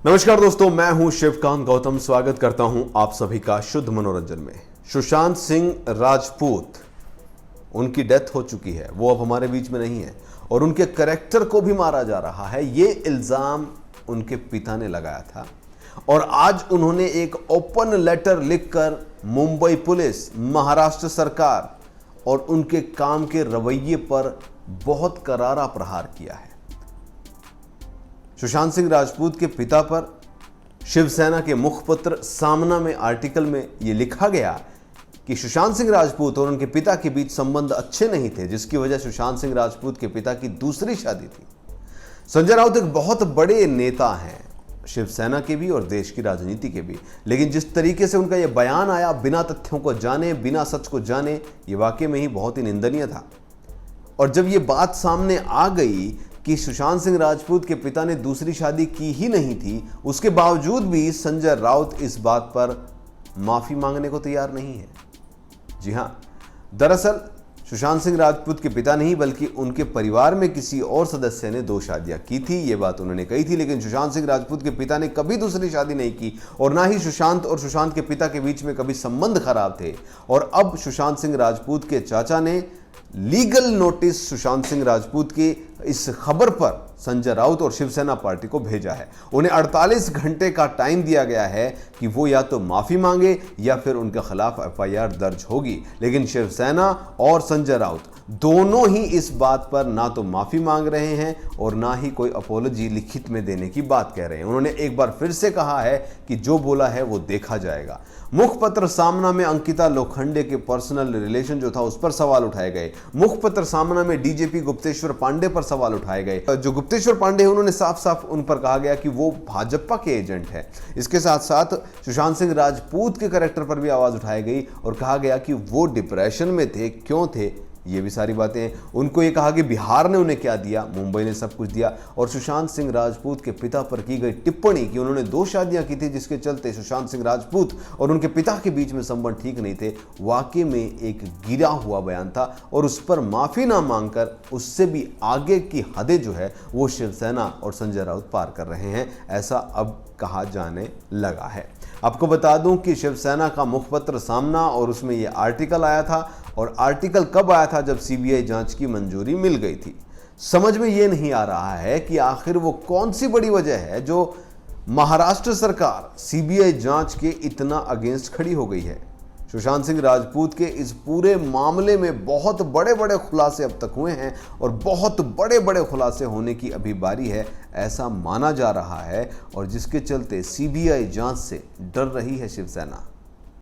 नमस्कार दोस्तों, मैं हूं शिवकांत गौतम। स्वागत करता हूं आप सभी का शुद्ध मनोरंजन में। सुशांत सिंह राजपूत, उनकी डेथ हो चुकी है, वो अब हमारे बीच में नहीं है और उनके कैरेक्टर को भी मारा जा रहा है। ये इल्जाम उनके पिता ने लगाया था और आज उन्होंने एक ओपन लेटर लिखकर मुंबई पुलिस, महाराष्ट्र सरकार और उनके काम के रवैये पर बहुत करारा प्रहार किया है। सुशांत सिंह राजपूत के पिता पर शिवसेना के मुखपत्र सामना में आर्टिकल में यह लिखा गया कि सुशांत सिंह राजपूत और उनके पिता के बीच संबंध अच्छे नहीं थे, जिसकी वजह सुशांत सिंह राजपूत के पिता की दूसरी शादी थी। संजय राउत एक बहुत बड़े नेता हैं, शिवसेना के भी और देश की राजनीति के भी, लेकिन जिस तरीके से उनका यह बयान आया बिना तथ्यों को जाने, बिना सच को जाने, ये वाकई में ही बहुत ही निंदनीय था। और जब ये बात सामने आ गई कि सुशांत सिंह राजपूत के पिता ने दूसरी शादी की ही नहीं थी, उसके बावजूद भी संजय राउत इस बात पर माफी मांगने को तैयार नहीं है। जी हां, दरअसल सुशांत सिंह राजपूत के पिता नहीं बल्कि उनके परिवार में किसी और सदस्य ने 2 शादियां की थी, ये बात उन्होंने कही थी। लेकिन सुशांत सिंह राजपूत के पिता ने कभी दूसरी शादी नहीं की और ना ही सुशांत और सुशांत के पिता के बीच में कभी संबंध खराब थे। और अब सुशांत सिंह राजपूत के चाचा ने लीगल नोटिस सुशांत सिंह राजपूत की इस खबर पर संजय राउत और शिवसेना पार्टी को भेजा है। उन्हें 48 घंटे का टाइम दिया गया है कि वो या तो माफी मांगे या फिर उनके खिलाफ एफआईआर दर्ज होगी। लेकिन शिवसेना और संजय राउत दोनों ही इस बात पर ना तो माफी मांग रहे हैं और ना ही कोई अपॉलॉजी लिखित में देने की बात कह रहे हैं। उन्होंने एक बार फिर से कहा है कि जो बोला है वो देखा जाएगा। मुखपत्र सामना में अंकिता लोखंडे के पर्सनल रिलेशन जो था उस पर सवाल उठाए गए। मुखपत्र सामना में डीजीपी गुप्तेश्वर पांडे पर सवाल उठाए गए। जो गुप्तेश्वर पांडे हैं उन्होंने साफ साफ उन पर कहा गया कि वो भाजपा के एजेंट है। इसके साथ साथ सुशांत सिंह राजपूत के कैरेक्टर पर भी आवाज उठाई गई और कहा गया कि वो डिप्रेशन में थे, क्यों थे, ये भी सारी बातें हैं। उनको ये कहा कि बिहार ने उन्हें क्या दिया, मुंबई ने सब कुछ दिया। और सुशांत सिंह राजपूत के पिता पर की गई टिप्पणी कि उन्होंने 2 शादियां की थी, जिसके चलते सुशांत सिंह राजपूत और उनके पिता के बीच में संबंध ठीक नहीं थे, वाकई में एक गिरा हुआ बयान था। और उस पर माफी ना मांगकर उससे भी आगे की हदें जो है वो शिवसेना और संजय राउत पार कर रहे हैं, ऐसा अब कहा जाने लगा है। आपको बता दूं कि शिवसेना का मुखपत्र सामना और उसमें यह आर्टिकल आया था। और आर्टिकल कब आया था? जब सीबीआई जांच की मंजूरी मिल गई थी। समझ में यह नहीं आ रहा है कि आखिर वो कौन सी बड़ी वजह है जो महाराष्ट्र सरकार सीबीआई जांच के इतना अगेंस्ट खड़ी हो गई है। सुशांत सिंह राजपूत के इस पूरे मामले में बहुत बड़े बड़े खुलासे अब तक हुए हैं और बहुत बड़े बड़े खुलासे होने की अभी बारी है, ऐसा माना जा रहा है। और जिसके चलते सीबीआई जांच से डर रही है शिवसेना।